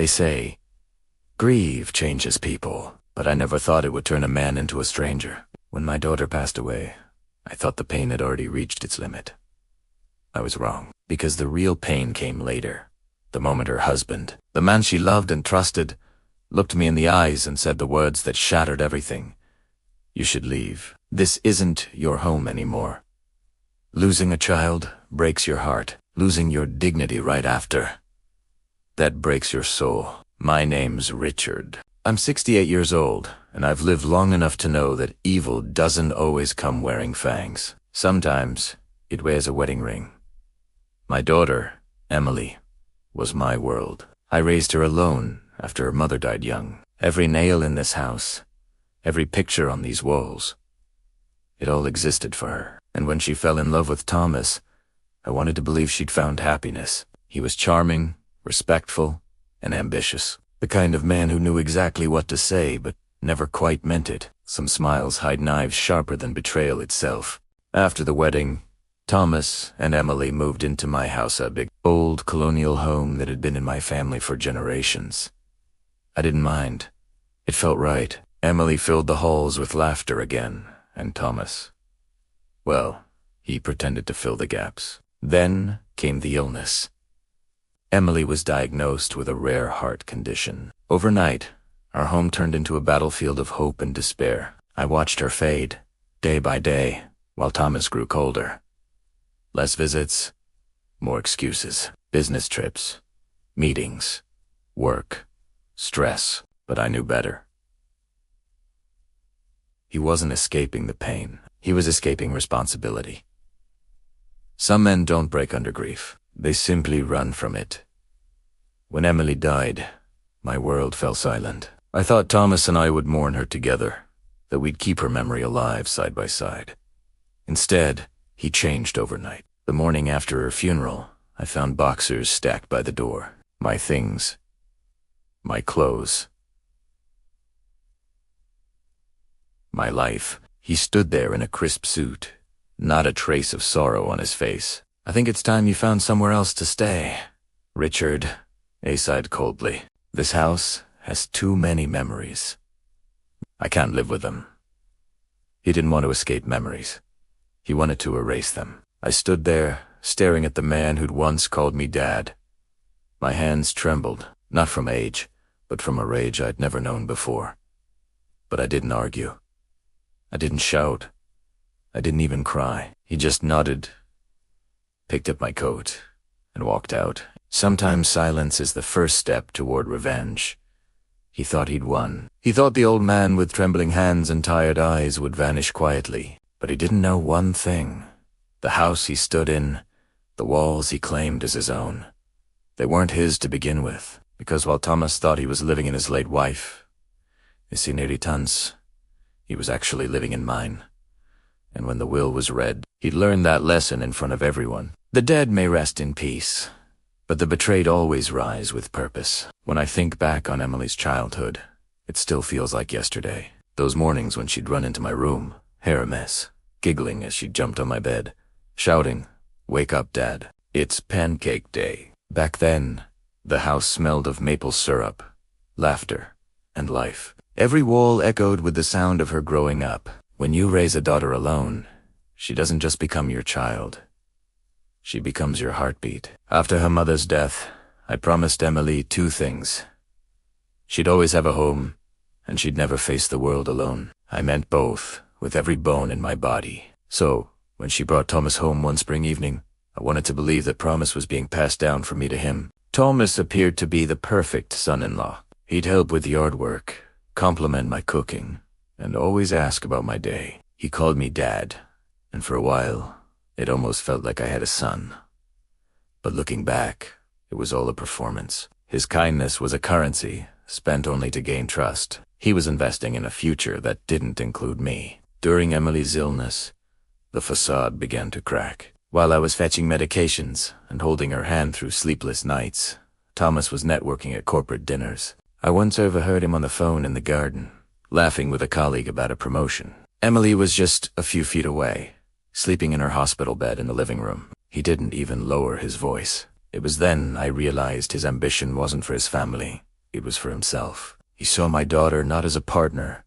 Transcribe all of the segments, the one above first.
They say, grief changes people, but I never thought it would turn a man into a stranger. When my daughter passed away, I thought the pain had already reached its limit. I was wrong, because the real pain came later. The moment her husband, the man she loved and trusted, looked me in the eyes and said the words that shattered everything. You should leave. This isn't your home anymore. Losing a child breaks your heart. Losing your dignity right after, that breaks your soul. My name's Richard. I'm 68 years old, and I've lived long enough to know that evil doesn't always come wearing fangs. Sometimes it wears a wedding ring. My daughter, Emily, was my world. I raised her alone after her mother died young. Every nail in this house, every picture on these walls, it all existed for her. And when she fell in love with Thomas, I wanted to believe she'd found happiness. He was charming, respectful, and ambitious. The kind of man who knew exactly what to say, but never quite meant it. Some smiles hide knives sharper than betrayal itself. After the wedding, Thomas and Emily moved into my house, a big, old colonial home that had been in my family for generations. I didn't mind. It felt right. Emily filled the halls with laughter again, and Thomas, well, he pretended to fill the gaps. Then came the illness. Emily was diagnosed with a rare heart condition. Overnight, our home turned into a battlefield of hope and despair. I watched her fade, day by day, while Thomas grew colder. Less visits, more excuses, business trips, meetings, work, stress, but I knew better. He wasn't escaping the pain. He was escaping responsibility. Some men don't break under grief. They simply run from it. When Emily died, my world fell silent. I thought Thomas and I would mourn her together, that we'd keep her memory alive side by side. Instead, he changed overnight. The morning after her funeral, I found boxers stacked by the door. My things, my clothes, my life. He stood there in a crisp suit, not a trace of sorrow on his face. I think it's time you found somewhere else to stay. Richard, I sighed coldly. This house has too many memories. I can't live with them. He didn't want to escape memories. He wanted to erase them. I stood there, staring at the man who'd once called me Dad. My hands trembled, not from age, but from a rage I'd never known before. But I didn't argue. I didn't shout. I didn't even cry. He just nodded, picked up my coat, and walked out. Sometimes silence is the first step toward revenge. He thought he'd won. He thought the old man with trembling hands and tired eyes would vanish quietly. But he didn't know one thing. The house he stood in, the walls he claimed as his own, they weren't his to begin with. Because while Thomas thought he was living in his late wife, his inheritance, he was actually living in mine. And when the will was read, he'd learned that lesson in front of everyone. The dead may rest in peace, but the betrayed always rise with purpose. When I think back on Emily's childhood, it still feels like yesterday. Those mornings when she'd run into my room, hair a mess, giggling as she jumped on my bed, shouting, "Wake up, Dad. It's pancake day." Back then, the house smelled of maple syrup, laughter, and life. Every wall echoed with the sound of her growing up. When you raise a daughter alone, she doesn't just become your child. She becomes your heartbeat. After her mother's death, I promised Emily two things. She'd always have a home, and she'd never face the world alone. I meant both, with every bone in my body. So, when she brought Thomas home one spring evening, I wanted to believe that promise was being passed down from me to him. Thomas appeared to be the perfect son-in-law. He'd help with yard work, compliment my cooking, and always ask about my day. He called me Dad, and for a while, it almost felt like I had a son. But looking back, it was all a performance. His kindness was a currency, spent only to gain trust. He was investing in a future that didn't include me. During Emily's illness, the facade began to crack. While I was fetching medications and holding her hand through sleepless nights, Thomas was networking at corporate dinners. I once overheard him on the phone in the garden, laughing with a colleague about a promotion. Emily was just a few feet away, sleeping in her hospital bed in the living room. He didn't even lower his voice. It was then I realized his ambition wasn't for his family. It was for himself. He saw my daughter not as a partner,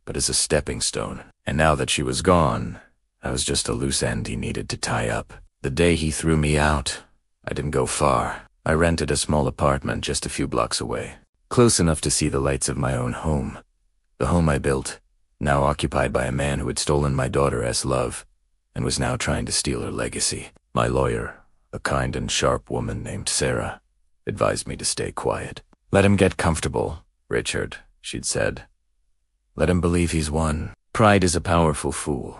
but as a stepping stone. And now that she was gone, I was just a loose end he needed to tie up. The day he threw me out, I didn't go far. I rented a small apartment just a few blocks away, close enough to see the lights of my own home. The home I built, now occupied by a man who had stolen my daughter as love, and was now trying to steal her legacy. My lawyer, a kind and sharp woman named Sarah, advised me to stay quiet. "Let him get comfortable, Richard," she'd said. "Let him believe he's won. Pride is a powerful fool."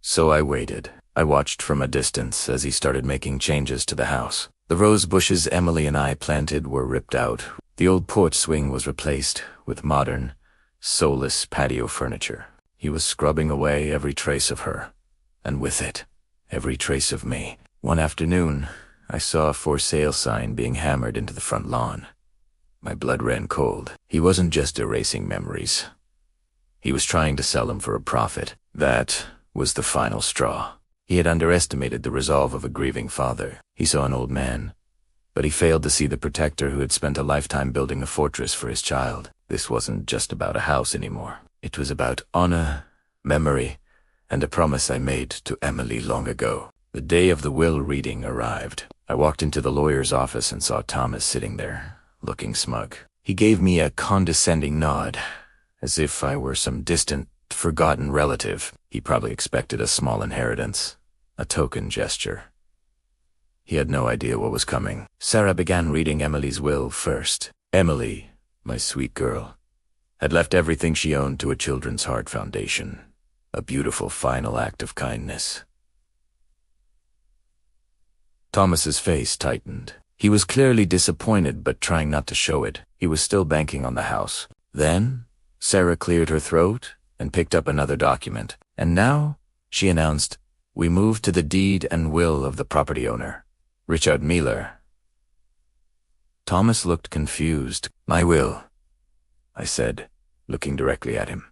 So I waited. I watched from a distance as he started making changes to the house. The rose bushes Emily and I planted were ripped out. The old porch swing was replaced with modern, soulless patio furniture. He was scrubbing away every trace of her, and with it, every trace of me. One afternoon, I saw a for sale sign being hammered into the front lawn. My blood ran cold. He wasn't just erasing memories. He was trying to sell them for a profit. That was the final straw. He had underestimated the resolve of a grieving father. He saw an old man, but he failed to see the protector who had spent a lifetime building a fortress for his child. This wasn't just about a house anymore. It was about honor, memory, and a promise I made to Emily long ago. The day of the will reading arrived. I walked into the lawyer's office and saw Thomas sitting there, looking smug. He gave me a condescending nod, as if I were some distant, forgotten relative. He probably expected a small inheritance, a token gesture. He had no idea what was coming. Sarah began reading Emily's will first. Emily, my sweet girl, had left everything she owned to a Children's Heart Foundation. A beautiful final act of kindness. Thomas's face tightened. He was clearly disappointed, but trying not to show it. He was still banking on the house. Then, Sarah cleared her throat and picked up another document. And now, she announced, "We move to the deed and will of the property owner, Richard Miller." Thomas looked confused. "My will," I said, looking directly at him.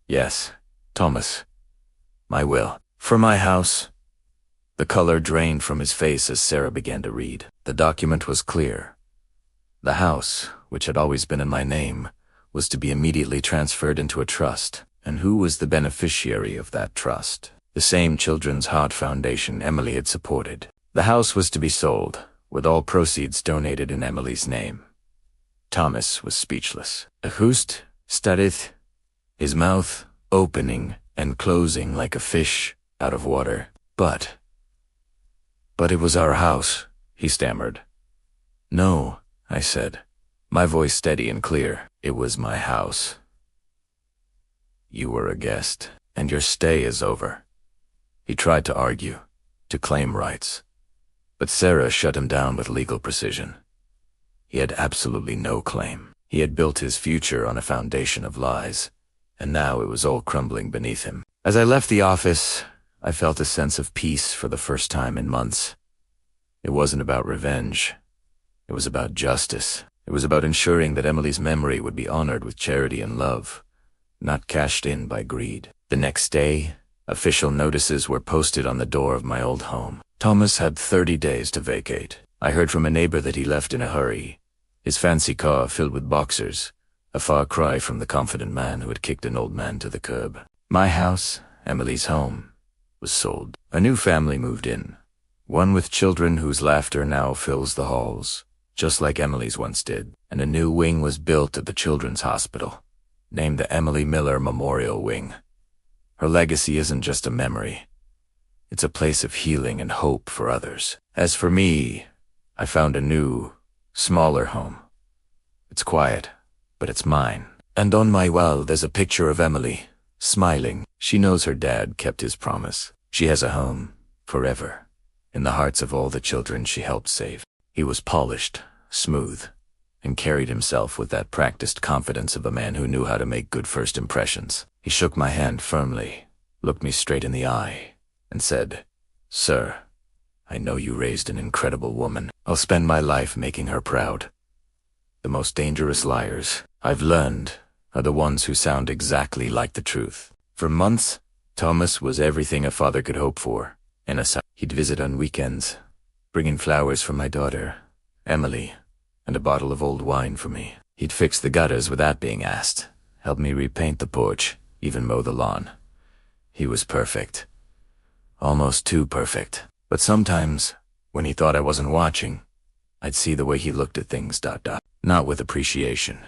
"Yes, Thomas, my will. For my house." The color drained from his face as Sarah began to read. The document was clear. The house, which had always been in my name, was to be immediately transferred into a trust. And who was the beneficiary of that trust? The same Children's Heart Foundation Emily had supported. The house was to be sold, with all proceeds donated in Emily's name. Thomas was speechless. "Ahust stareth," his mouth opening and closing like a fish out of water. But it was our house," he stammered. "No," I said, my voice steady and clear. "It was my house. You were a guest, and your stay is over." He tried to argue, to claim rights, but Sarah shut him down with legal precision. He had absolutely no claim. He had built his future on a foundation of lies, and now it was all crumbling beneath him. As I left the office, I felt a sense of peace for the first time in months. It wasn't about revenge. It was about justice. It was about ensuring that Emily's memory would be honored with charity and love, not cashed in by greed. The next day, official notices were posted on the door of my old home. Thomas had 30 days to vacate. I heard from a neighbor that he left in a hurry, his fancy car filled with boxers, a far cry from the confident man who had kicked an old man to the curb. My house, Emily's home, was sold. A new family moved in, one with children whose laughter now fills the halls, just like Emily's once did, and a new wing was built at the Children's Hospital, named the Emily Miller Memorial Wing. Her legacy isn't just a memory. It's a place of healing and hope for others. As for me, I found a new, smaller home. It's quiet, but it's mine. And on my wall there's a picture of Emily, smiling. She knows her dad kept his promise. She has a home, forever, in the hearts of all the children she helped save. He was polished, smooth, and carried himself with that practiced confidence of a man who knew how to make good first impressions. He shook my hand firmly, looked me straight in the eye, and said, "Sir, I know you raised an incredible woman. I'll spend my life making her proud." The most dangerous liars, I've learned, are the ones who sound exactly like the truth. For months, Thomas was everything a father could hope for. He'd visit on weekends, bringing flowers for my daughter, Emily, and a bottle of old wine for me. He'd fix the gutters without being asked, help me repaint the porch, even mow the lawn. He was perfect. Almost too perfect. But sometimes, when he thought I wasn't watching, I'd see the way he looked at things, ... Not with appreciation,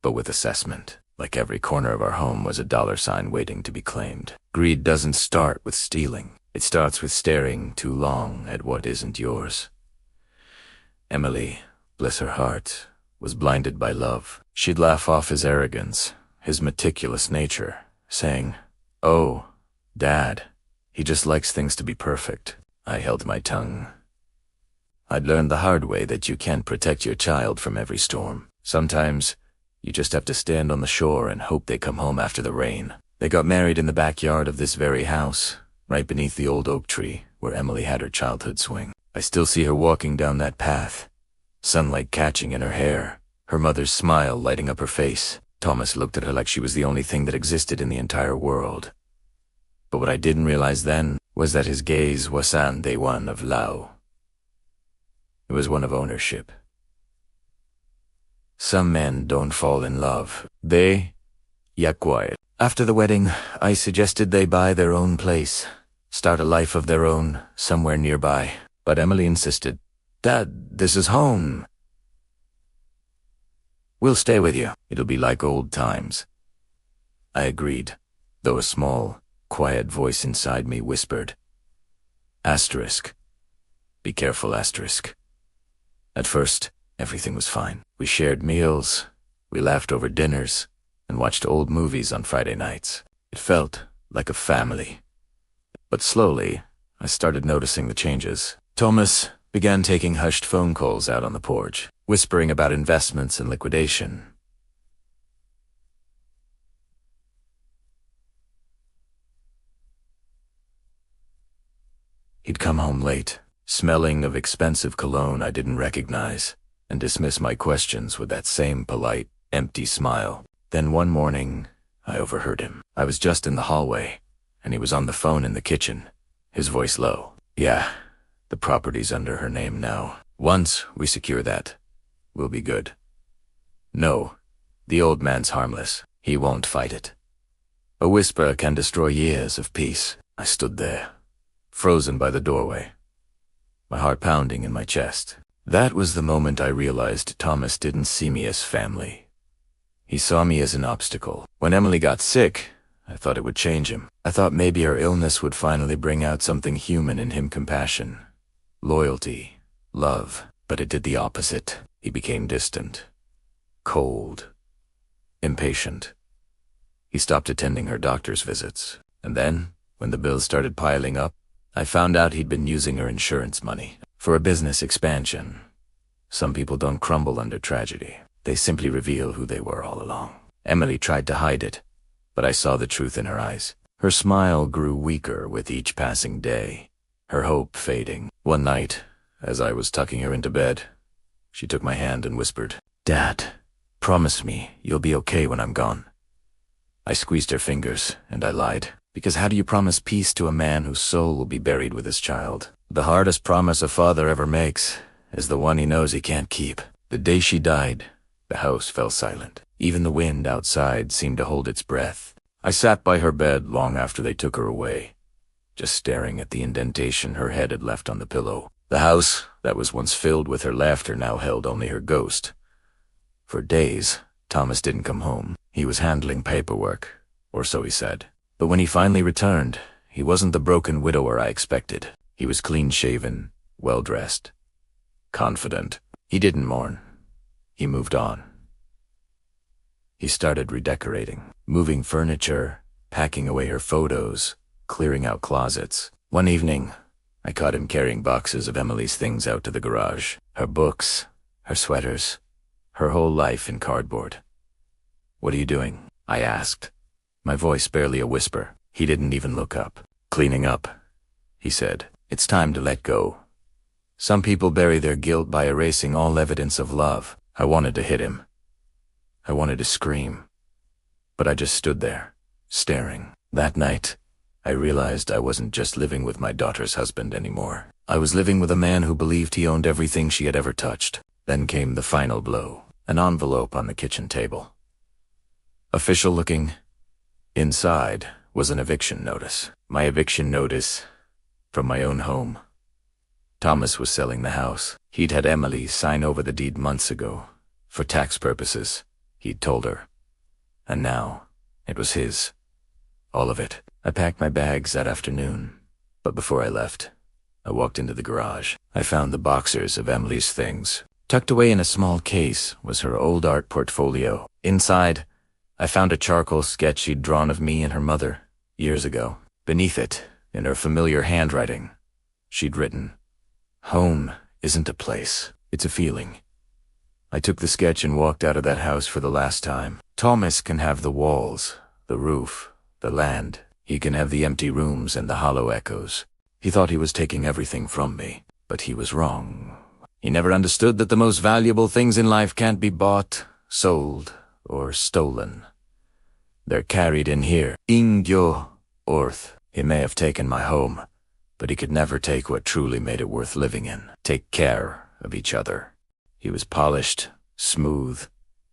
but with assessment. Like every corner of our home was a dollar sign waiting to be claimed. Greed doesn't start with stealing. It starts with staring too long at what isn't yours. Emily, bless her heart, was blinded by love. She'd laugh off his arrogance, his meticulous nature, saying, "Oh, Dad, he just likes things to be perfect." I held my tongue. I'd learned the hard way that you can't protect your child from every storm. Sometimes, you just have to stand on the shore and hope they come home after the rain. They got married in the backyard of this very house, right beneath the old oak tree where Emily had her childhood swing. I still see her walking down that path, sunlight catching in her hair, her mother's smile lighting up her face. Thomas looked at her like she was the only thing that existed in the entire world. But what I didn't realize then was that his gaze wasn't the one of love. It was one of ownership. Some men don't fall in love. They quiet. After the wedding, I suggested they buy their own place, start a life of their own somewhere nearby. But Emily insisted, "Dad, this is home. We'll stay with you. It'll be like old times." I agreed, though a small, quiet voice inside me whispered, "Asterisk. Be careful, asterisk." At first, everything was fine. We shared meals, we laughed over dinners, and watched old movies on Friday nights. It felt like a family. But slowly, I started noticing the changes. Thomas began taking hushed phone calls out on the porch, whispering about investments and liquidation. He'd come home late, smelling of expensive cologne I didn't recognize, and dismiss my questions with that same polite, empty smile. Then one morning, I overheard him. I was just in the hallway, and he was on the phone in the kitchen, his voice low. "Yeah, the property's under her name now. Once we secure that, we'll be good." "No, the old man's harmless. He won't fight it. A whisper can destroy years of peace." I stood there, frozen by the doorway, my heart pounding in my chest. That was the moment I realized Thomas didn't see me as family. He saw me as an obstacle. When Emily got sick, I thought it would change him. I thought maybe her illness would finally bring out something human in him, compassion, loyalty, love. But it did the opposite. He became distant, cold, impatient. He stopped attending her doctor's visits. And then, when the bills started piling up, I found out he'd been using her insurance money for a business expansion. Some people don't crumble under tragedy. They simply reveal who they were all along. Emily tried to hide it, but I saw the truth in her eyes. Her smile grew weaker with each passing day, her hope fading. One night, as I was tucking her into bed, she took my hand and whispered, "Dad, promise me you'll be okay when I'm gone." I squeezed her fingers, and I lied. Because how do you promise peace to a man whose soul will be buried with his child? The hardest promise a father ever makes is the one he knows he can't keep. The day she died, the house fell silent. Even the wind outside seemed to hold its breath. I sat by her bed long after they took her away, just staring at the indentation her head had left on the pillow. The house that was once filled with her laughter now held only her ghost. For days, Thomas didn't come home. He was handling paperwork, or so he said. But when he finally returned, he wasn't the broken widower I expected. He was clean-shaven, well-dressed, confident. He didn't mourn. He moved on. He started redecorating, moving furniture, packing away her photos, clearing out closets. One evening, I caught him carrying boxes of Emily's things out to the garage. Her books, her sweaters, her whole life in cardboard. "What are you doing?" I asked, my voice barely a whisper. He didn't even look up. "Cleaning up," he said. "It's time to let go. Some people bury their guilt by erasing all evidence of love." I wanted to hit him. I wanted to scream. But I just stood there, staring. That night, I realized I wasn't just living with my daughter's husband anymore. I was living with a man who believed he owned everything she had ever touched. Then came the final blow, an envelope on the kitchen table. Official looking. Inside was an eviction notice. My eviction notice from my own home. Thomas was selling the house. He'd had Emily sign over the deed months ago. For tax purposes, he'd told her. And now, it was his. All of it. I packed my bags that afternoon. But before I left, I walked into the garage. I found the boxers of Emily's things. Tucked away in a small case was her old art portfolio. Inside, I found a charcoal sketch she'd drawn of me and her mother, years ago. Beneath it, in her familiar handwriting, she'd written, "Home isn't a place, it's a feeling." I took the sketch and walked out of that house for the last time. Thomas can have the walls, the roof, the land. He can have the empty rooms and the hollow echoes. He thought he was taking everything from me, but he was wrong. He never understood that the most valuable things in life can't be bought, sold, or stolen. They're carried in here. Ingyo, Orth. He may have taken my home, but he could never take what truly made it worth living in. Take care of each other. He was polished, smooth,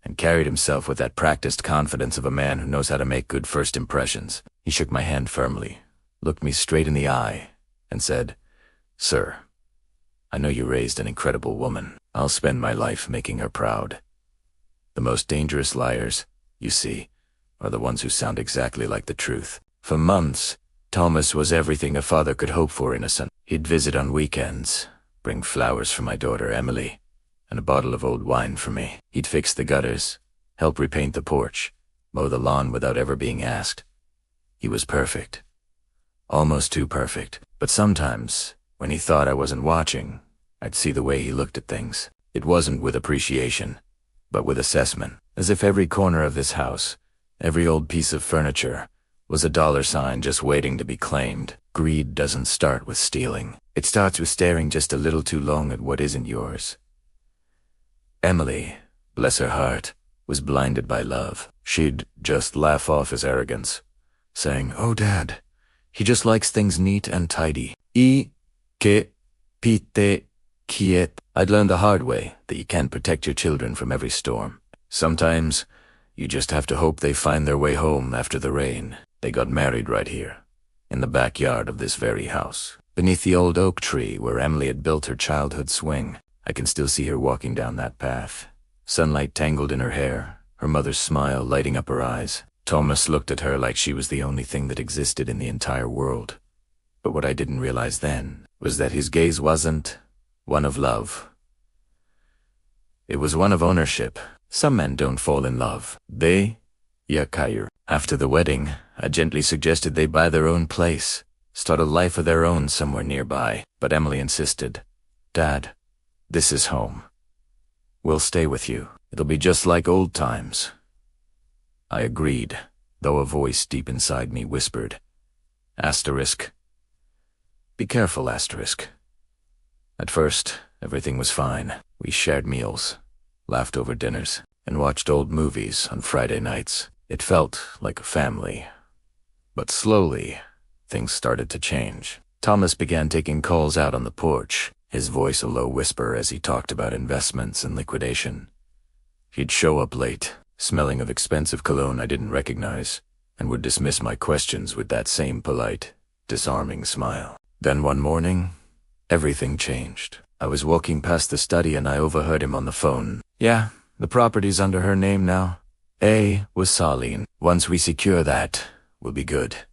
and carried himself with that practiced confidence of a man who knows how to make good first impressions. He shook my hand firmly, looked me straight in the eye, and said, "Sir, I know you raised an incredible woman. I'll spend my life making her proud." The most dangerous liars, you see, are the ones who sound exactly like the truth. For months, Thomas was everything a father could hope for in a son. He'd visit on weekends, bring flowers for my daughter Emily, and a bottle of old wine for me. He'd fix the gutters, help repaint the porch, mow the lawn without ever being asked. He was perfect. Almost too perfect. But sometimes, when he thought I wasn't watching, I'd see the way he looked at things. It wasn't with appreciation, but with assessment, as if every corner of this house, every old piece of furniture, was a dollar sign just waiting to be claimed. Greed doesn't start with stealing. It starts with staring just a little too long at what isn't yours. Emily, bless her heart, was blinded by love. She'd just laugh off his arrogance, saying, "Oh, Dad, he just likes things neat and tidy." Pite, quiet. I'd learned the hard way that you can't protect your children from every storm. Sometimes, you just have to hope they find their way home after the rain. They got married right here, in the backyard of this very house, beneath the old oak tree where Emily had built her childhood swing. I can still see her walking down that path, sunlight tangled in her hair, her mother's smile lighting up her eyes. Thomas looked at her like she was the only thing that existed in the entire world. But what I didn't realize then was that his gaze wasn't one of love. It was one of ownership. Some men don't fall in love. They yakayur. After the wedding, I gently suggested they buy their own place, start a life of their own somewhere nearby. But Emily insisted, "Dad, this is home. We'll stay with you. It'll be just like old times." I agreed, though a voice deep inside me whispered, "Asterisk. Be careful, asterisk." At first, everything was fine. We shared meals, laughed over dinners, and watched old movies on Friday nights. It felt like a family. But slowly, things started to change. Thomas began taking calls out on the porch, his voice a low whisper as he talked about investments and liquidation. He'd show up late, smelling of expensive cologne I didn't recognize, and would dismiss my questions with that same polite, disarming smile. Then one morning, everything changed. I was walking past the study and I overheard him on the phone. "Yeah, the property's under her name now. A was Saline. Once we secure that, we'll be good."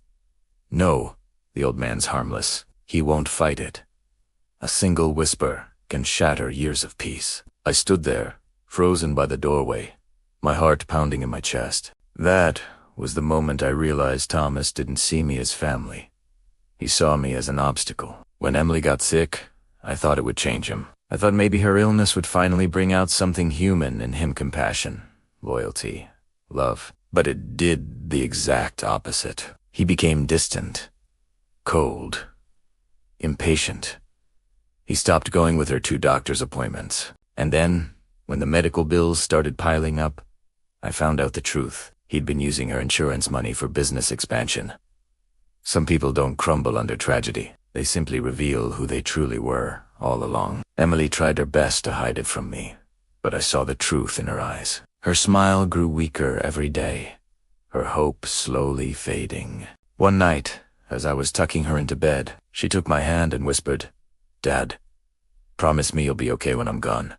"No, the old man's harmless. He won't fight it. A single whisper can shatter years of peace." I stood there, frozen by the doorway, my heart pounding in my chest. That was the moment I realized Thomas didn't see me as family. He saw me as an obstacle. When Emily got sick, I thought it would change him. I thought maybe her illness would finally bring out something human in him: compassion, loyalty, love. But it did the exact opposite. He became distant, cold, impatient. He stopped going with her 2 doctor's appointments. And then, when the medical bills started piling up, I found out the truth. He'd been using her insurance money for business expansion. Some people don't crumble under tragedy. They simply reveal who they truly were all along. Emily tried her best to hide it from me, but I saw the truth in her eyes. Her smile grew weaker every day, her hope slowly fading. One night, as I was tucking her into bed, she took my hand and whispered, "Dad, promise me you'll be okay when I'm gone."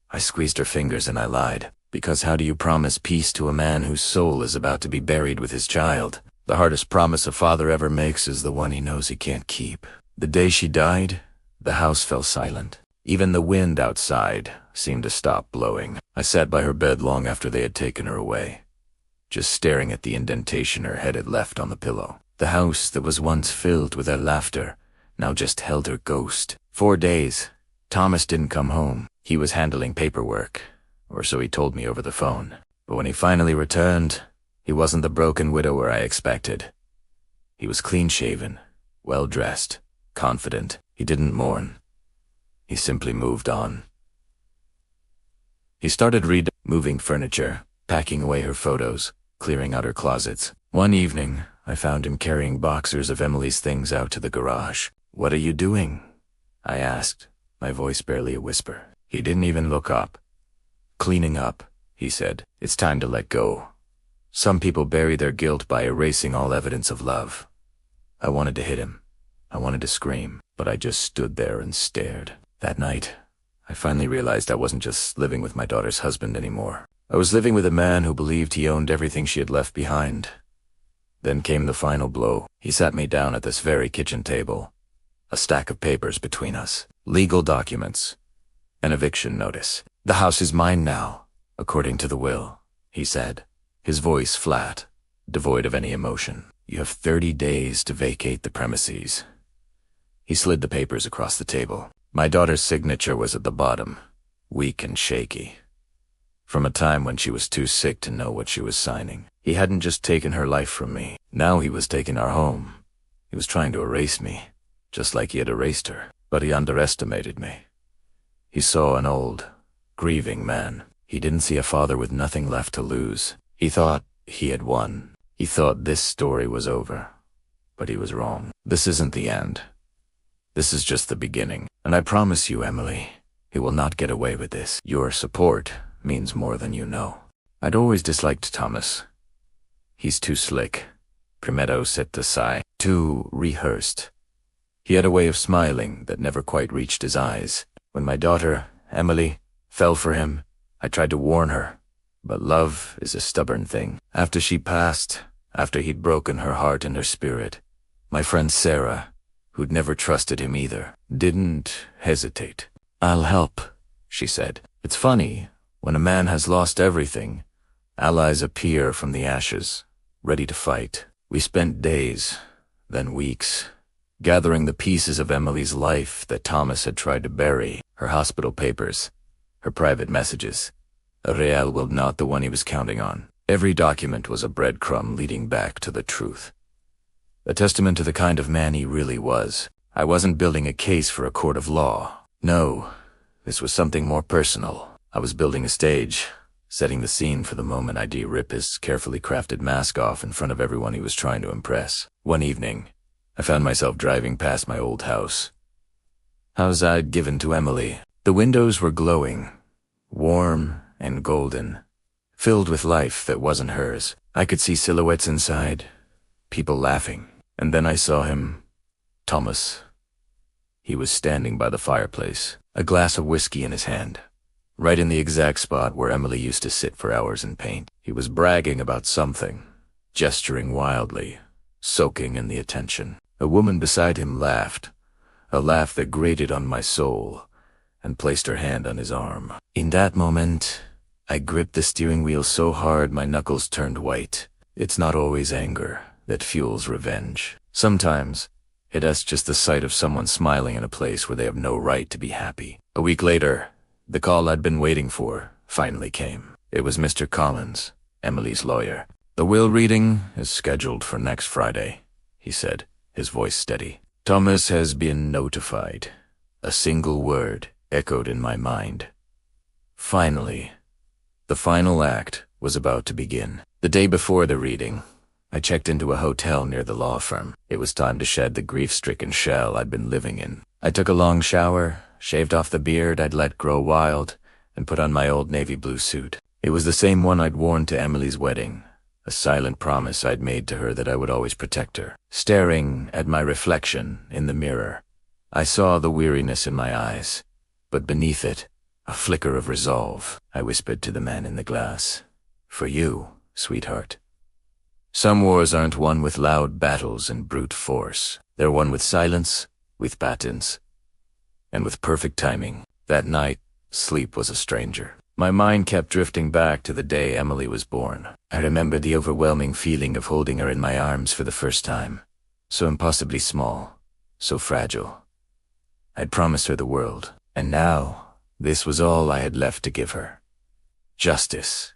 I squeezed her fingers and I lied, because how do you promise peace to a man whose soul is about to be buried with his child? The hardest promise a father ever makes is the one he knows he can't keep. The day she died, the house fell silent. Even the wind outside seemed to stop blowing. I sat by her bed long after they had taken her away, just staring at the indentation her head had left on the pillow. The house that was once filled with her laughter now just held her ghost. 4 days, Thomas didn't come home. He was handling paperwork, or so he told me over the phone. But when he finally returned, he wasn't the broken widower I expected. He was clean-shaven, well-dressed, confident. He didn't mourn. He simply moved on. He started moving furniture, packing away her photos, clearing out her closets. One evening, I found him carrying boxers of Emily's things out to the garage. "What are you doing?" I asked, my voice barely a whisper. He didn't even look up. "Cleaning up," he said. "It's time to let go. Some people bury their guilt by erasing all evidence of love." I wanted to hit him. I wanted to scream, but I just stood there and stared. That night, I finally realized I wasn't just living with my daughter's husband anymore. I was living with a man who believed he owned everything she had left behind. Then came the final blow. He sat me down at this very kitchen table. A stack of papers between us. Legal documents. An eviction notice. "The house is mine now, according to the will," he said, his voice flat, devoid of any emotion. "You have 30 days to vacate the premises." He slid the papers across the table. My daughter's signature was at the bottom, weak and shaky, from a time when she was too sick to know what she was signing. He hadn't just taken her life from me. Now he was taking our home. He was trying to erase me, just like he had erased her. But he underestimated me. He saw an old, grieving man. He didn't see a father with nothing left to lose. He thought he had won. He thought this story was over. But he was wrong. This isn't the end. This is just the beginning. And I promise you, Emily, he will not get away with this. Your support means more than you know. I'd always disliked Thomas. He's too slick. Primero said to sigh. Too rehearsed. He had a way of smiling that never quite reached his eyes. When my daughter, Emily, fell for him, I tried to warn her. But love is a stubborn thing. After she passed, after he'd broken her heart and her spirit, my friend Sarah, who'd never trusted him either, didn't hesitate. "I'll help," she said. It's funny, when a man has lost everything, allies appear from the ashes, ready to fight. We spent days, then weeks, gathering the pieces of Emily's life that Thomas had tried to bury, her hospital papers, her private messages. A real was not the one he was counting on. Every document was a breadcrumb leading back to the truth. A testament to the kind of man he really was. I wasn't building a case for a court of law. No, this was something more personal. I was building a stage, setting the scene for the moment I'd rip his carefully crafted mask off in front of everyone he was trying to impress. One evening, I found myself driving past my old house. House I'd given to Emily. The windows were glowing, warm and golden, filled with life that wasn't hers. I could see silhouettes inside, people laughing. And then I saw him, Thomas. He was standing by the fireplace, a glass of whiskey in his hand, right in the exact spot where Emily used to sit for hours and paint. He was bragging about something, gesturing wildly, soaking in the attention. A woman beside him laughed, a laugh that grated on my soul, and placed her hand on his arm. In that moment, I gripped the steering wheel so hard my knuckles turned white. It's not always anger that fuels revenge. Sometimes, it's just the sight of someone smiling in a place where they have no right to be happy. A week later, the call I'd been waiting for finally came. It was Mr. Collins, Emily's lawyer. "The will reading is scheduled for next Friday," he said, his voice steady. "Thomas has been notified." A single word echoed in my mind. Finally, the final act was about to begin. The day before the reading, I checked into a hotel near the law firm. It was time to shed the grief-stricken shell I'd been living in. I took a long shower, shaved off the beard I'd let grow wild, and put on my old navy blue suit. It was the same one I'd worn to Emily's wedding, a silent promise I'd made to her that I would always protect her. Staring at my reflection in the mirror, I saw the weariness in my eyes, but beneath it, a flicker of resolve. I whispered to the man in the glass, "For you, sweetheart. Some wars aren't won with loud battles and brute force. They're won with silence, with patterns, and with perfect timing." That night, sleep was a stranger. My mind kept drifting back to the day Emily was born. I remembered the overwhelming feeling of holding her in my arms for the first time. So impossibly small, so fragile. I'd promised her the world, and now this was all I had left to give her. Justice.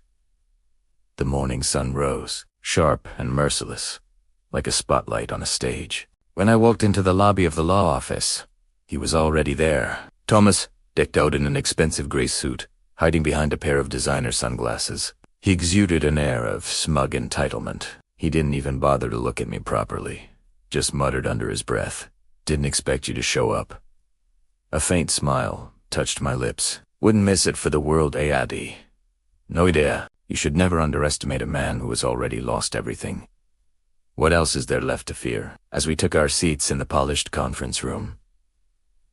The morning sun rose, sharp and merciless, like a spotlight on a stage. When I walked into the lobby of the law office, he was already there. Thomas, decked out in an expensive gray suit, hiding behind a pair of designer sunglasses. He exuded an air of smug entitlement. He didn't even bother to look at me properly, just muttered under his breath, "Didn't expect you to show up." A faint smile touched my lips. "Wouldn't miss it for the world, Addy. No idea. You should never underestimate a man who has already lost everything. What else is there left to fear?" As we took our seats in the polished conference room,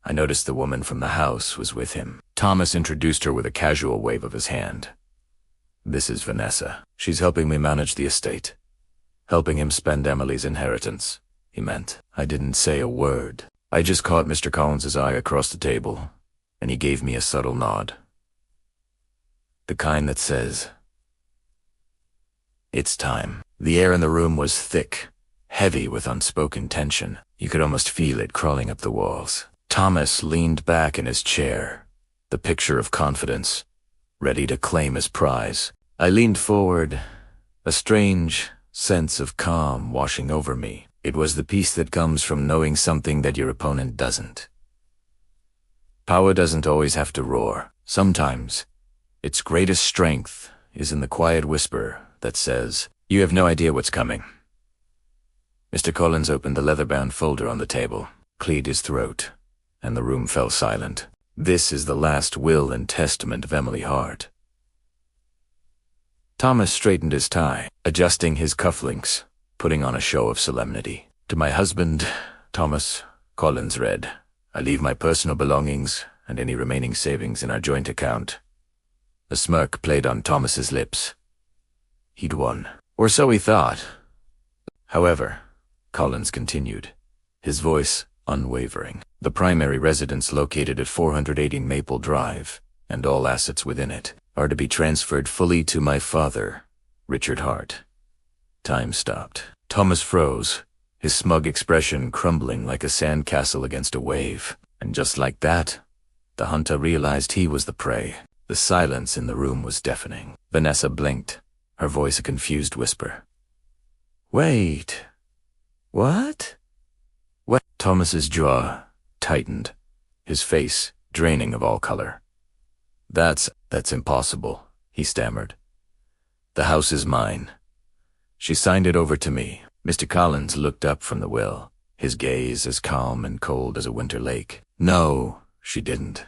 I noticed the woman from the house was with him. Thomas introduced her with a casual wave of his hand. "This is Vanessa. She's helping me manage the estate. Helping him spend Emily's inheritance," he meant. I didn't say a word. I just caught Mr. Collins's eye across the table, and he gave me a subtle nod. The kind that says, "It's time." The air in the room was thick, heavy with unspoken tension. You could almost feel it crawling up the walls. Thomas leaned back in his chair, the picture of confidence, ready to claim his prize. I leaned forward, a strange sense of calm washing over me. It was the peace that comes from knowing something that your opponent doesn't. Power doesn't always have to roar. Sometimes, its greatest strength is in the quiet whisper that says, "You have no idea what's coming." Mr. Collins opened the leather-bound folder on the table, cleared his throat, and the room fell silent. "This is the last will and testament of Emily Hart." Thomas straightened his tie, adjusting his cufflinks, putting on a show of solemnity. "To my husband, Thomas," Collins read, "I leave my personal belongings and any remaining savings in our joint account." A smirk played on Thomas's lips. He'd won. Or so he thought. However, Collins continued, his voice unwavering. "The primary residence located at 480 Maple Drive, and all assets within it, are to be transferred fully to my father, Richard Hart." Time stopped. Thomas froze, his smug expression crumbling like a sandcastle against a wave. And just like that, the hunter realized he was the prey. The silence in the room was deafening. Vanessa blinked, her voice a confused whisper. "Wait. What?" What? Thomas's jaw tightened, his face draining of all color. That's impossible," he stammered. "The house is mine. She signed it over to me." Mr. Collins looked up from the will, his gaze as calm and cold as a winter lake. "No, she didn't.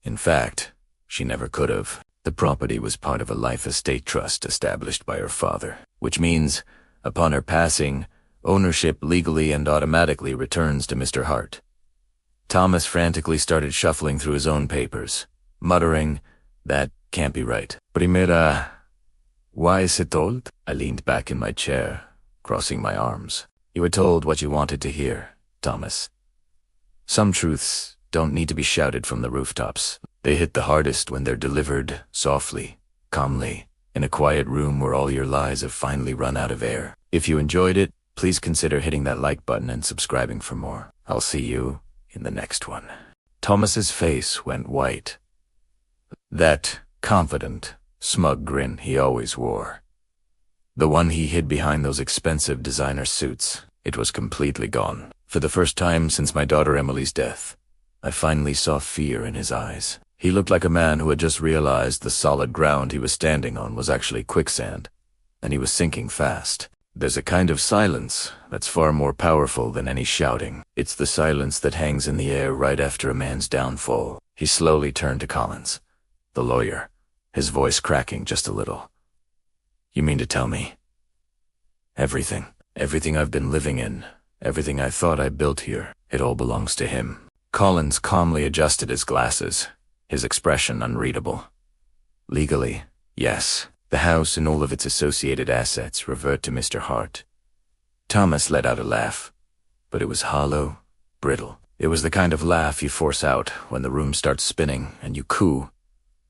In fact, she never could have. The property was part of a life estate trust established by her father, which means, upon her passing, ownership legally and automatically returns to Mr. Hart." Thomas frantically started shuffling through his own papers, muttering, "That can't be right." But he made a, "Why is it told?" I leaned back in my chair, crossing my arms. "You were told what you wanted to hear, Thomas. Some truths don't need to be shouted from the rooftops. They hit the hardest when they're delivered softly, calmly, in a quiet room where all your lies have finally run out of air. If you enjoyed it, please consider hitting that like button and subscribing for more. I'll see you in the next one." Thomas's face went white. That confident, smug grin he always wore. The one he hid behind those expensive designer suits. It was completely gone. For the first time since my daughter Emily's death, I finally saw fear in his eyes. He looked like a man who had just realized the solid ground he was standing on was actually quicksand, and he was sinking fast. There's a kind of silence that's far more powerful than any shouting. It's the silence that hangs in the air right after a man's downfall. He slowly turned to Collins. The lawyer, his voice cracking just a little. You mean to tell me? Everything. Everything I've been living in. Everything I thought I built here. It all belongs to him. Collins calmly adjusted his glasses, his expression unreadable. Legally, yes. The house and all of its associated assets revert to Mr. Hart. Thomas let out a laugh, but it was hollow, brittle. It was the kind of laugh you force out when the room starts spinning and you coo.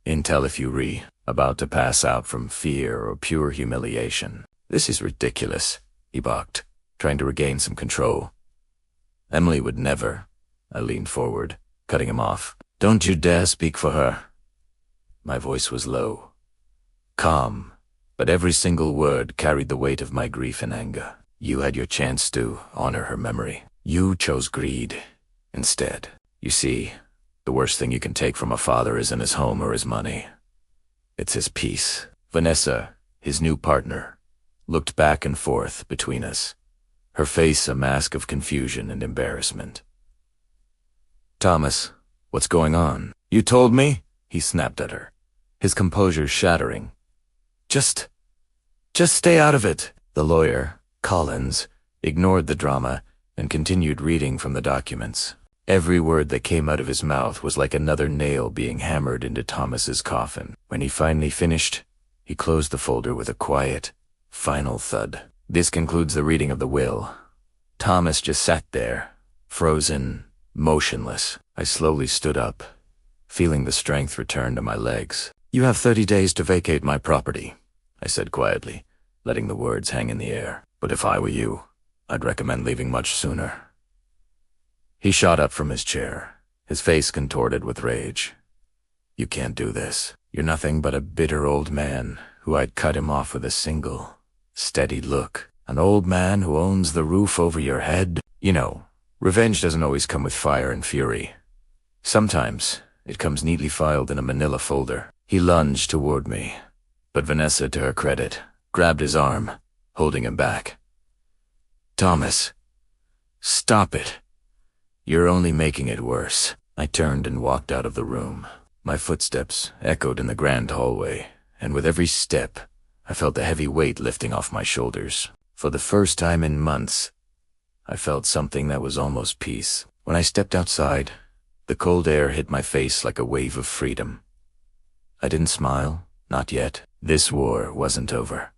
Intel if you about to pass out from fear or pure humiliation. This is ridiculous, he barked, trying to regain some control. Emily would never. I leaned forward, cutting him off. Don't you dare speak for her. My voice was low, calm, but every single word carried the weight of my grief and anger. You had your chance to honor her memory. You chose greed instead. You see, the worst thing you can take from a father isn't his home or his money. It's his peace. Vanessa, his new partner, looked back and forth between us, her face a mask of confusion and embarrassment. Thomas, what's going on? You told me? He snapped at her, his composure shattering. Just stay out of it. The lawyer, Collins, ignored the drama and continued reading from the documents. Every word that came out of his mouth was like another nail being hammered into Thomas's coffin. When he finally finished, he closed the folder with a quiet, final thud. This concludes the reading of the will. Thomas just sat there, frozen, motionless. I slowly stood up, feeling the strength return to my legs. You have 30 days to vacate my property, I said quietly, letting the words hang in the air. But if I were you, I'd recommend leaving much sooner. He shot up from his chair, his face contorted with rage. You can't do this. You're nothing but a bitter old man who I'd cut him off with a single, steady look. An old man who owns the roof over your head. You know, revenge doesn't always come with fire and fury. Sometimes it comes neatly filed in a manila folder. He lunged toward me, but Vanessa, to her credit, grabbed his arm, holding him back. Thomas, stop it. You're only making it worse. I turned and walked out of the room. My footsteps echoed in the grand hallway, and with every step, I felt a heavy weight lifting off my shoulders. For the first time in months, I felt something that was almost peace. When I stepped outside, the cold air hit my face like a wave of freedom. I didn't smile, not yet. This war wasn't over.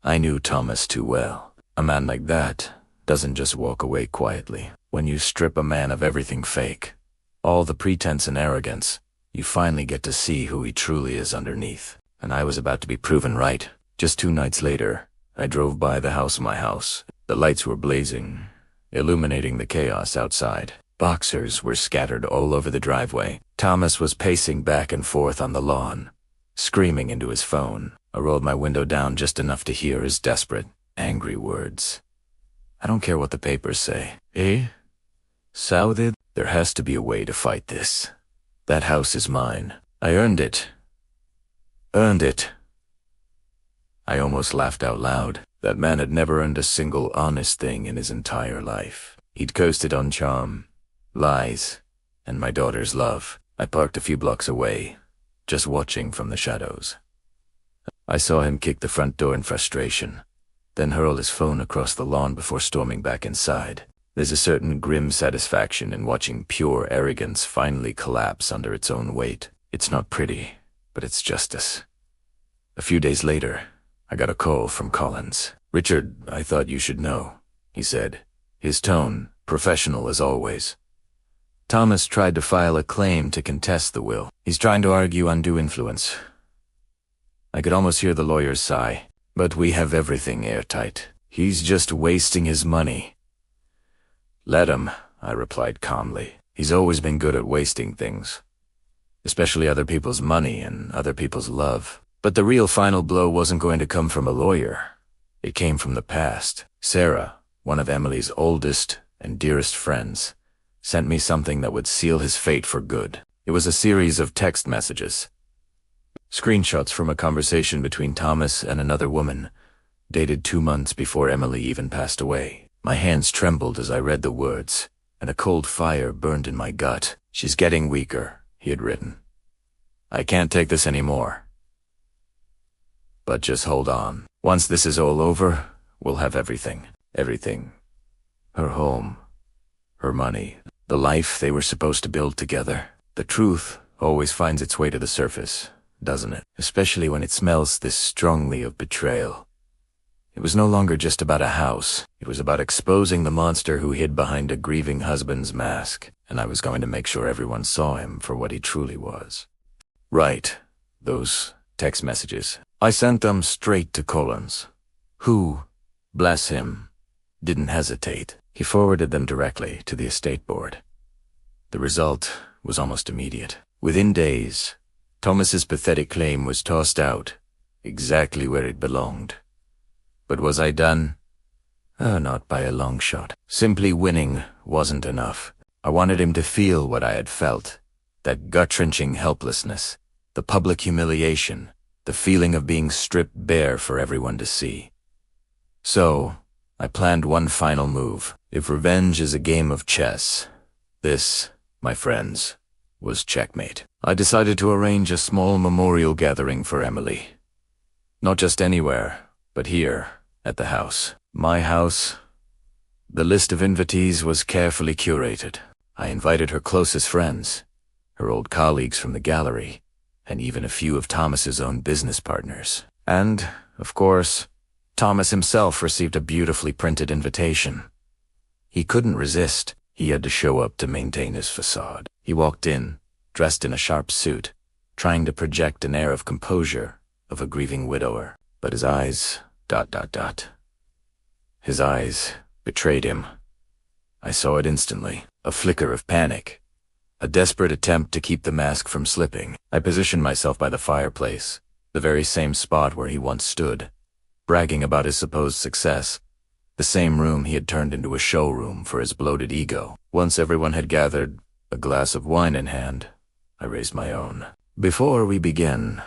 I knew Thomas too well. A man like that doesn't just walk away quietly. When you strip a man of everything fake, all the pretense and arrogance, you finally get to see who he truly is underneath. And I was about to be proven right. Just 2 nights later, I drove by the house of my house. The lights were blazing, illuminating the chaos outside. Boxers were scattered all over the driveway. Thomas was pacing back and forth on the lawn, screaming into his phone. I rolled my window down just enough to hear his desperate, angry words. I don't care what the papers say. Eh? Saudid? There has to be a way to fight this. That house is mine. I earned it. Earned it. I almost laughed out loud. That man had never earned a single honest thing in his entire life. He'd coasted on charm, lies, and my daughter's love. I parked a few blocks away, just watching from the shadows. I saw him kick the front door in frustration, then hurl his phone across the lawn before storming back inside. There's a certain grim satisfaction in watching pure arrogance finally collapse under its own weight. It's not pretty, but it's justice. A few days later, I got a call from Collins. Richard, I thought you should know, he said, his tone professional as always. Thomas tried to file a claim to contest the will. He's trying to argue undue influence. I could almost hear the lawyer's sigh. But we have everything airtight. He's just wasting his money. Let him, I replied calmly. He's always been good at wasting things, especially other people's money and other people's love. But the real final blow wasn't going to come from a lawyer. It came from the past. Sarah, one of Emily's oldest and dearest friends, sent me something that would seal his fate for good. It was a series of text messages. Screenshots from a conversation between Thomas and another woman, dated 2 months before Emily even passed away. My hands trembled as I read the words, and a cold fire burned in my gut. She's getting weaker, he had written. I can't take this anymore. But just hold on. Once this is all over, we'll have everything. Everything. Her home. Her money. The life they were supposed to build together. The truth always finds its way to the surface, doesn't it? Especially when it smells this strongly of betrayal. It was no longer just about a house. It was about exposing the monster who hid behind a grieving husband's mask, and I was going to make sure everyone saw him for what he truly was. Right. Those text messages. I sent them straight to Collins, who, bless him, didn't hesitate. He forwarded them directly to the estate board. The result was almost immediate. Within days, Thomas's pathetic claim was tossed out, exactly where it belonged. But was I done? Not by a long shot. Simply winning wasn't enough. I wanted him to feel what I had felt, that gut-wrenching helplessness, the public humiliation, the feeling of being stripped bare for everyone to see. So, I planned one final move. If revenge is a game of chess, this, my friends, was checkmate. I decided to arrange a small memorial gathering for Emily. Not just anywhere, but here, at the house. My house. The list of invitees was carefully curated. I invited her closest friends, her old colleagues from the gallery, and even a few of Thomas's own business partners. And, of course, Thomas himself received a beautifully printed invitation. He couldn't resist. He had to show up to maintain his facade. He walked in, dressed in a sharp suit, trying to project an air of composure of a grieving widower. But his eyes... His eyes betrayed him. I saw it instantly. A flicker of panic. A desperate attempt to keep the mask from slipping. I positioned myself by the fireplace, the very same spot where he once stood, bragging about his supposed success. The same room he had turned into a showroom for his bloated ego. Once everyone had gathered, a glass of wine in hand, I raised my own. "Before we begin,"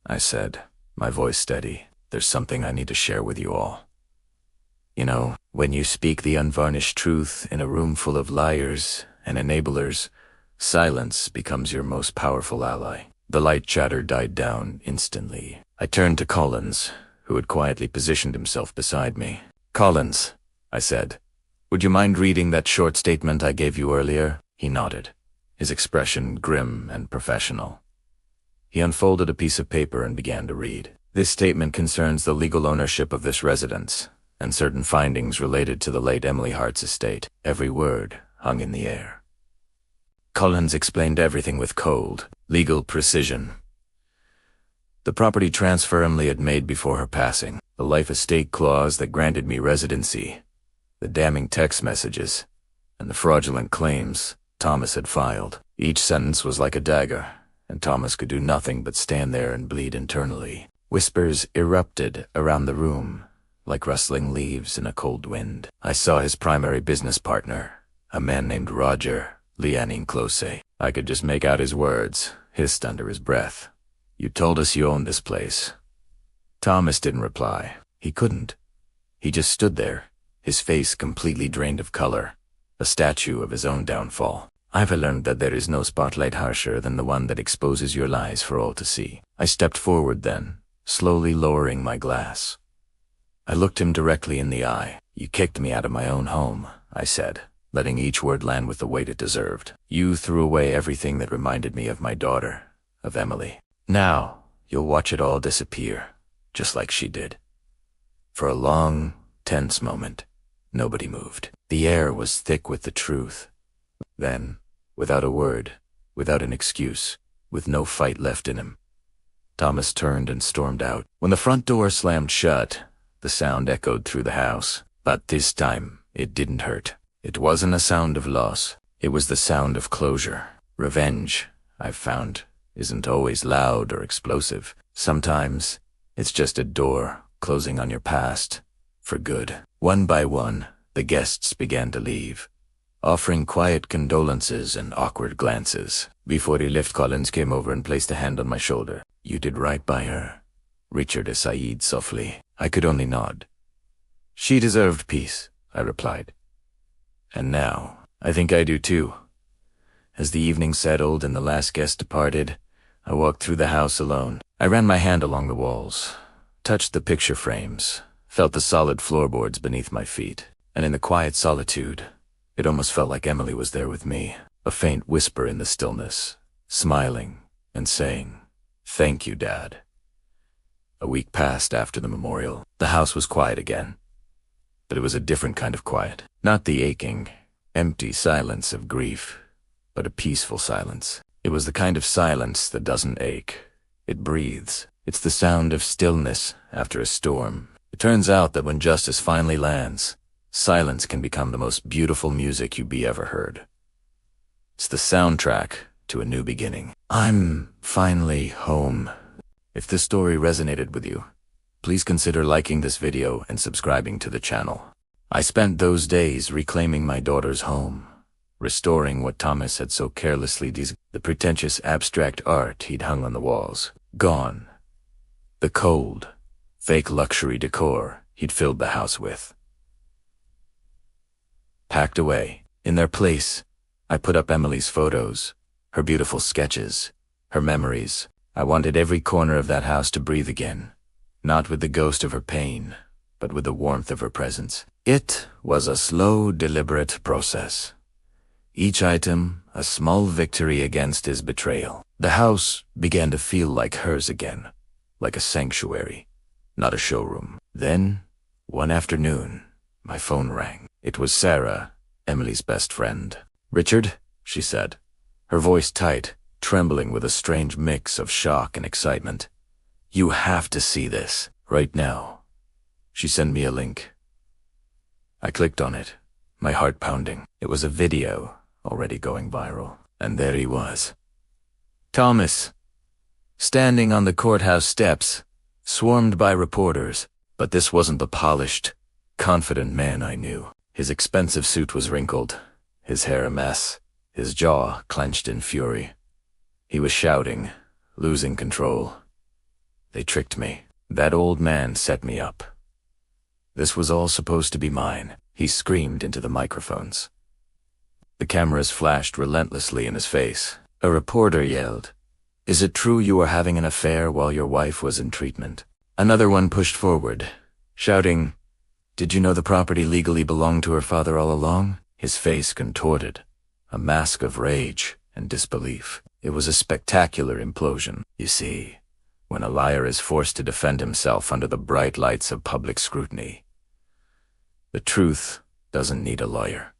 I said, my voice steady, "there's something I need to share with you all. You know, when you speak the unvarnished truth in a room full of liars and enablers, silence becomes your most powerful ally." The light chatter died down instantly. I turned to Collins, who had quietly positioned himself beside me. "Collins," I said, "would you mind reading that short statement I gave you earlier?" He nodded, his expression grim and professional. He unfolded a piece of paper and began to read. "This statement concerns the legal ownership of this residence and certain findings related to the late Emily Hart's estate." Every word hung in the air. Collins explained everything with cold, legal precision. The property transfer Emily had made before her passing, the life estate clause that granted me residency, the damning text messages, and the fraudulent claims Thomas had filed. Each sentence was like a dagger, and Thomas could do nothing but stand there and bleed internally. Whispers erupted around the room, like rustling leaves in a cold wind. I saw his primary business partner, a man named Roger, leaning closely. I could just make out his words, hissed under his breath. "You told us you owned this place." Thomas didn't reply. He couldn't. He just stood there, his face completely drained of color, a statue of his own downfall. "I've learned that there is no spotlight harsher than the one that exposes your lies for all to see." I stepped forward then, slowly lowering my glass. I looked him directly in the eye. "You kicked me out of my own home," I said, letting each word land with the weight it deserved. "You threw away everything that reminded me of my daughter, of Emily. Now, you'll watch it all disappear, just like she did." For a long, tense moment, nobody moved. The air was thick with the truth. Then, without a word, without an excuse, with no fight left in him, Thomas turned and stormed out. When the front door slammed shut, the sound echoed through the house. But this time, it didn't hurt. It wasn't a sound of loss. It was the sound of closure. Revenge, I've found, isn't always loud or explosive. Sometimes, it's just a door closing on your past, for good. One by one, the guests began to leave, offering quiet condolences and awkward glances. Before he left, Collins came over and placed a hand on my shoulder. "You did right by her," Richard sighed softly. I could only nod. "She deserved peace," I replied. "And now, I think I do too." As the evening settled and the last guest departed, I walked through the house alone. I ran my hand along the walls, touched the picture frames, felt the solid floorboards beneath my feet. And in the quiet solitude, it almost felt like Emily was there with me, a faint whisper in the stillness, smiling and saying, "Thank you, Dad." A week passed after the memorial. The house was quiet again. But it was a different kind of quiet. Not the aching, empty silence of grief, but a peaceful silence. It was the kind of silence that doesn't ache. It breathes. It's the sound of stillness after a storm. It turns out that when justice finally lands, silence can become the most beautiful music you ever heard. It's the soundtrack to a new beginning. I'm finally home. If this story resonated with you, please consider liking this video and subscribing to the channel. I spent those days reclaiming my daughter's home, restoring what Thomas had so carelessly the pretentious abstract art he'd hung on the walls. Gone. The cold, fake luxury decor he'd filled the house with. Packed away. In their place, I put up Emily's photos, her beautiful sketches, her memories. I wanted every corner of that house to breathe again, not with the ghost of her pain, but with the warmth of her presence. It was a slow, deliberate process. Each item, a small victory against his betrayal. The house began to feel like hers again, like a sanctuary, not a showroom. Then, one afternoon, my phone rang. It was Sarah, Emily's best friend. "Richard," she said, her voice tight, trembling with a strange mix of shock and excitement. "You have to see this, right now." She sent me a link. I clicked on it, my heart pounding. It was a video, already going viral. And there he was. Thomas, standing on the courthouse steps, swarmed by reporters. But this wasn't the polished, confident man I knew. His expensive suit was wrinkled, his hair a mess, his jaw clenched in fury. He was shouting, losing control. They tricked me. That old man set me up. This was all supposed to be mine, he screamed into the microphones. The cameras flashed relentlessly in his face. A reporter yelled, "Is it true you were having an affair while your wife was in treatment?" Another one pushed forward, shouting, "Did you know the property legally belonged to her father all along?" His face contorted, a mask of rage and disbelief. It was a spectacular implosion. You see, when a liar is forced to defend himself under the bright lights of public scrutiny, the truth doesn't need a lawyer.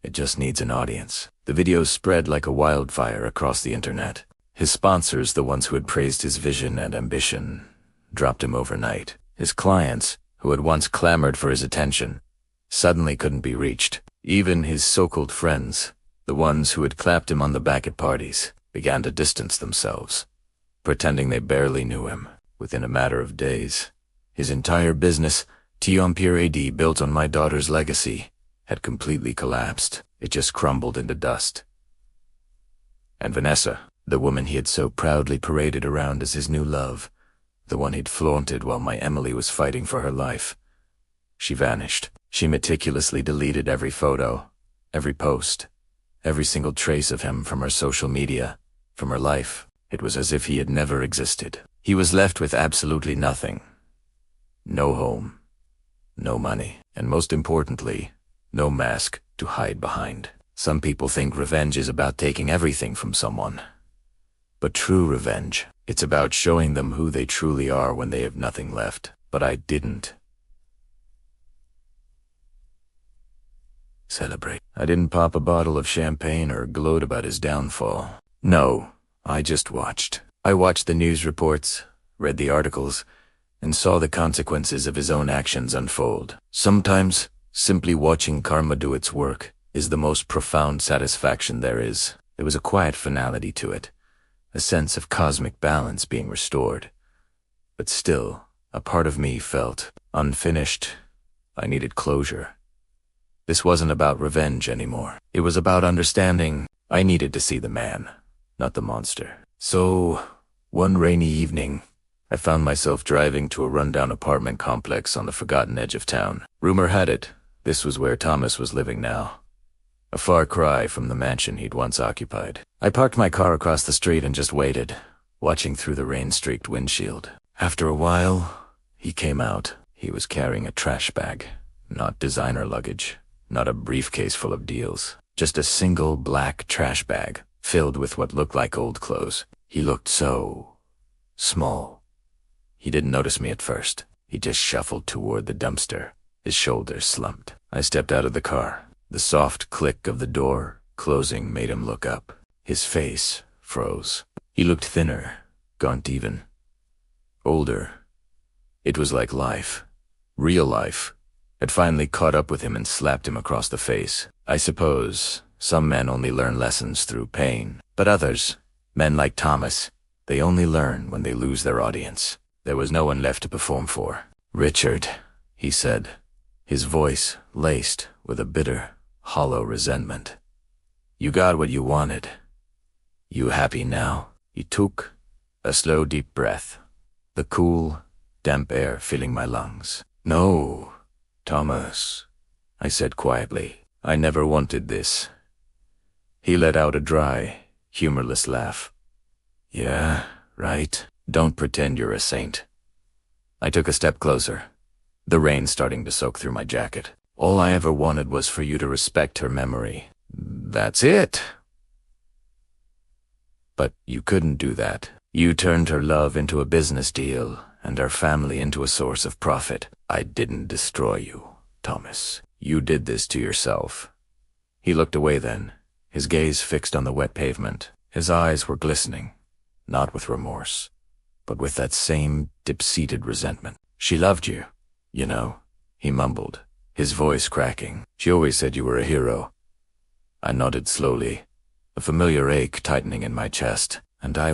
It just needs an audience. The videos spread like a wildfire across the internet. His sponsors, the ones who had praised his vision and ambition, dropped him overnight. His clients, who had once clamored for his attention, suddenly couldn't be reached. Even his so-called friends, the ones who had clapped him on the back at parties, began to distance themselves, pretending they barely knew him. Within a matter of days, his entire business, T-Empire AD, built on my daughter's legacy, had completely collapsed. It just crumbled into dust. And Vanessa, the woman he had so proudly paraded around as his new love, the one he'd flaunted while my Emily was fighting for her life, she vanished. She meticulously deleted every photo, every post, every single trace of him from her social media, from her life. It was as if he had never existed. He was left with absolutely nothing. No home, no money, and most importantly, no mask to hide behind. Some people think revenge is about taking everything from someone. But true revenge, it's about showing them who they truly are when they have nothing left. But I didn't celebrate. I didn't pop a bottle of champagne or gloat about his downfall. No, I just watched. I watched the news reports, read the articles, and saw the consequences of his own actions unfold. Sometimes, simply watching karma do its work is the most profound satisfaction there is. There was a quiet finality to it, a sense of cosmic balance being restored. But still, a part of me felt unfinished. I needed closure. This wasn't about revenge anymore. It was about understanding. I needed to see the man, not the monster. So, one rainy evening, I found myself driving to a rundown apartment complex on the forgotten edge of town. Rumor had it, this was where Thomas was living now. a far cry from the mansion he'd once occupied. I parked my car across the street and just waited, watching through the rain-streaked windshield. After a while, he came out. He was carrying a trash bag, not designer luggage, not a briefcase full of deals, just a single black trash bag filled with what looked like old clothes. He looked so small. He didn't notice me at first. He just shuffled toward the dumpster, his shoulders slumped. I stepped out of the car. The soft click of the door closing made him look up. His face froze. He looked thinner, gaunt even, older. It was like life, real life, had finally caught up with him and slapped him across the face. I suppose some men only learn lessons through pain, but others, men like Thomas, they only learn when they lose their audience. There was no one left to perform for. "Richard," he said, his voice laced with a bitter, hollow resentment. "You got what you wanted. You happy now?" He took a slow, deep breath, the cool, damp air filling my lungs. "No, Thomas," I said quietly. "I never wanted this." He let out a dry, humorless laugh. "Yeah, right. Don't pretend you're a saint." I took a step closer, the rain starting to soak through my jacket. "All I ever wanted was for you to respect her memory. That's it." "But you couldn't do that. You turned her love into a business deal and our family into a source of profit. I didn't destroy you, Thomas. You did this to yourself." He looked away then, his gaze fixed on the wet pavement. His eyes were glistening, not with remorse, but with that same deep-seated resentment. "She loved you, you know," he mumbled, his voice cracking. "She always said you were a hero." I nodded slowly, a familiar ache tightening in my chest. "And I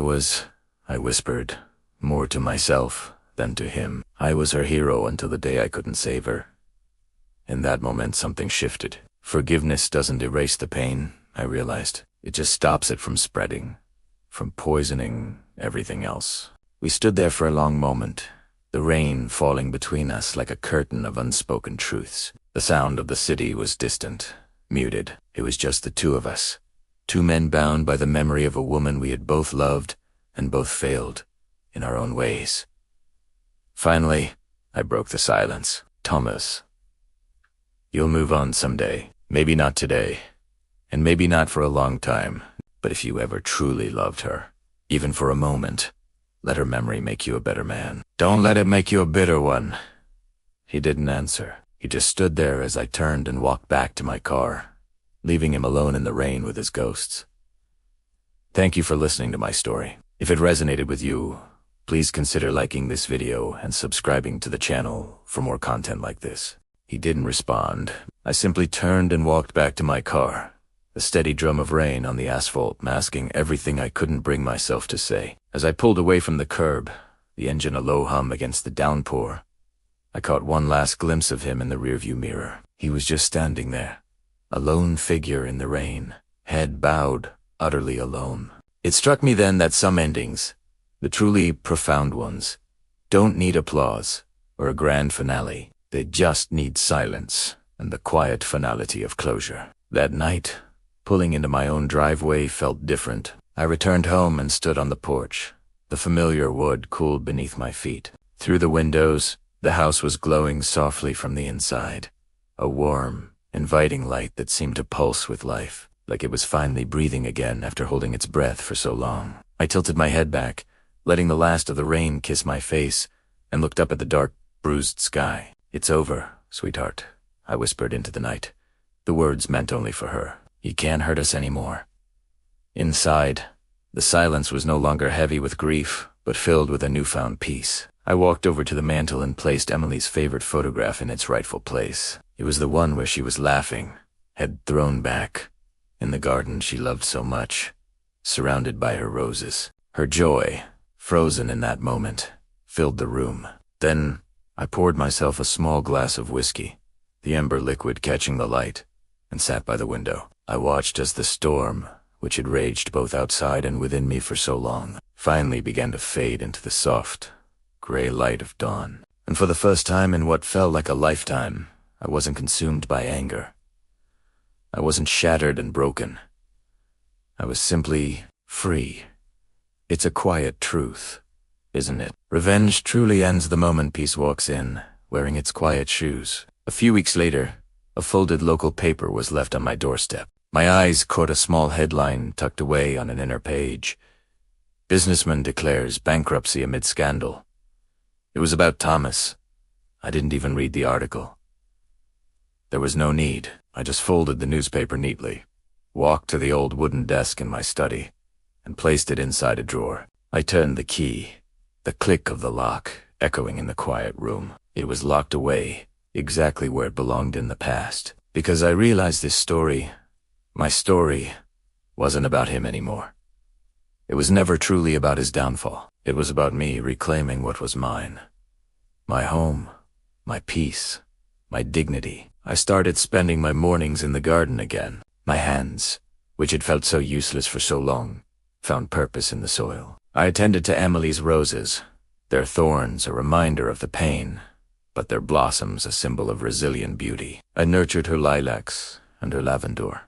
whispered, more to myself than to him. I was her hero until the day I couldn't save her." In that moment, something shifted. Forgiveness doesn't erase the pain, I realized. It just stops it from spreading, from poisoning everything else. We stood there for a long moment, the rain falling between us like a curtain of unspoken truths. The sound of the city was distant, muted. It was just the two of us. Two men bound by the memory of a woman we had both loved and both failed in our own ways. Finally, I broke the silence. "Thomas, you'll move on someday. Maybe not today, and maybe not for a long time, but if you ever truly loved her, even for a moment, let her memory make you a better man. Don't let it make you a bitter one." He didn't answer. He just stood there as I turned and walked back to my car, leaving him alone in the rain with his ghosts. Thank you for listening to my story. If it resonated with you, please consider liking this video and subscribing to the channel for more content like this. He didn't respond. I simply turned and walked back to my car, the steady drum of rain on the asphalt masking everything I couldn't bring myself to say. As I pulled away from the curb, the engine a low hum against the downpour, I caught one last glimpse of him in the rearview mirror. He was just standing there, a lone figure in the rain, head bowed, utterly alone. It struck me then that some endings, the truly profound ones, don't need applause or a grand finale. They just need silence and the quiet finality of closure. That night, pulling into my own driveway felt different. I returned home and stood on the porch. The familiar wood cooled beneath my feet. Through the windows, the house was glowing softly from the inside, a warm, inviting light that seemed to pulse with life, like it was finally breathing again after holding its breath for so long. I tilted my head back, letting the last of the rain kiss my face, and looked up at the dark, bruised sky. "It's over, sweetheart," I whispered into the night. The words meant only for her. "You can't hurt us anymore." Inside, the silence was no longer heavy with grief, but filled with a newfound peace. I walked over to the mantel and placed Emily's favorite photograph in its rightful place. It was the one where she was laughing, head thrown back, in the garden she loved so much, surrounded by her roses. Her joy, frozen in that moment, filled the room. Then I poured myself a small glass of whiskey, the ember liquid catching the light, and sat by the window. I watched as the storm, which had raged both outside and within me for so long, finally began to fade into the soft, gray light of dawn. And for the first time in what felt like a lifetime, I wasn't consumed by anger. I wasn't shattered and broken. I was simply free. It's a quiet truth, isn't it? Revenge truly ends the moment peace walks in, wearing its quiet shoes. A few weeks later, a folded local paper was left on my doorstep. My eyes caught a small headline tucked away on an inner page. Businessman declares bankruptcy amid scandal. It was about Thomas. I didn't even read the article. There was no need. I just folded the newspaper neatly, walked to the old wooden desk in my study, and placed it inside a drawer. I turned the key, the click of the lock echoing in the quiet room. It was locked away, exactly where it belonged in the past, because I realized this story, my story, wasn't about him anymore. It was never truly about his downfall. It was about me reclaiming what was mine. My home, my peace, my dignity. I started spending my mornings in the garden again. My hands, which had felt so useless for so long, found purpose in the soil. I attended to Emily's roses, their thorns a reminder of the pain, but their blossoms a symbol of resilient beauty. I nurtured her lilacs and her lavender,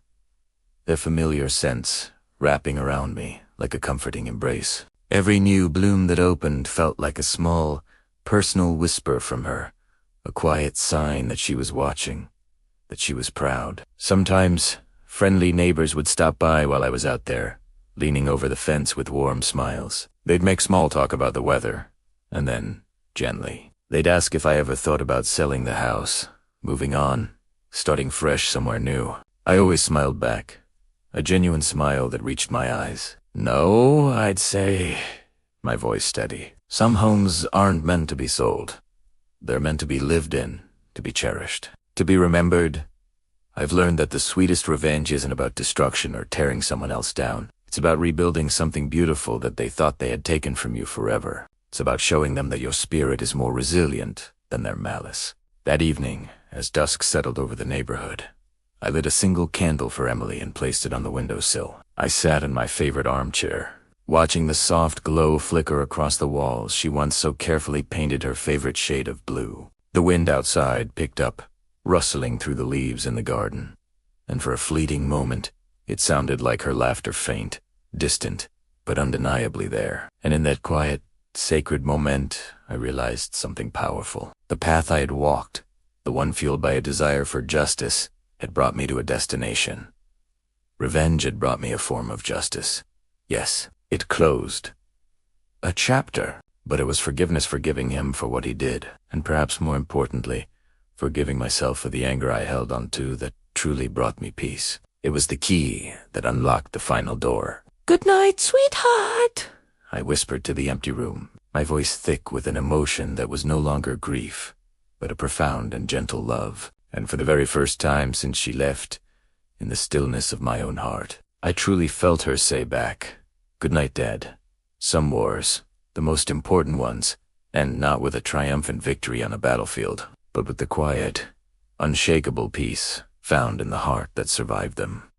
their familiar scents wrapping around me like a comforting embrace. Every new bloom that opened felt like a small, personal whisper from her, a quiet sign that she was watching, that she was proud. Sometimes, friendly neighbors would stop by while I was out there, leaning over the fence with warm smiles. They'd make small talk about the weather, and then, gently, they'd ask if I ever thought about selling the house, moving on, starting fresh somewhere new. I always smiled back, a genuine smile that reached my eyes. No, I'd say, my voice steady. Some homes aren't meant to be sold. They're meant to be lived in, to be cherished, to be remembered. I've learned that the sweetest revenge isn't about destruction or tearing someone else down. It's about rebuilding something beautiful that they thought they had taken from you forever. It's about showing them that your spirit is more resilient than their malice. That evening, as dusk settled over the neighborhood, I lit a single candle for Emily and placed it on the windowsill. I sat in my favorite armchair, watching the soft glow flicker across the walls she once so carefully painted her favorite shade of blue. The wind outside picked up, rustling through the leaves in the garden, and for a fleeting moment, it sounded like her laughter, faint, distant, but undeniably there. And in that quiet, sacred moment, I realized something powerful. The path I had walked, the one fueled by a desire for justice, had brought me to a destination. Revenge had brought me a form of justice. Yes, it closed a chapter, but it was forgiveness, forgiving him for what he did, and perhaps more importantly, forgiving myself for the anger I held onto that truly brought me peace. It was the key that unlocked the final door. "Good night, sweetheart," I whispered to the empty room, my voice thick with an emotion that was no longer grief, but a profound and gentle love. And for the very first time since she left, in the stillness of my own heart, I truly felt her say back, "Good night, Dad." Some wars, the most important ones, end not with a triumphant victory on a battlefield, but with the quiet, unshakable peace found in the heart that survived them.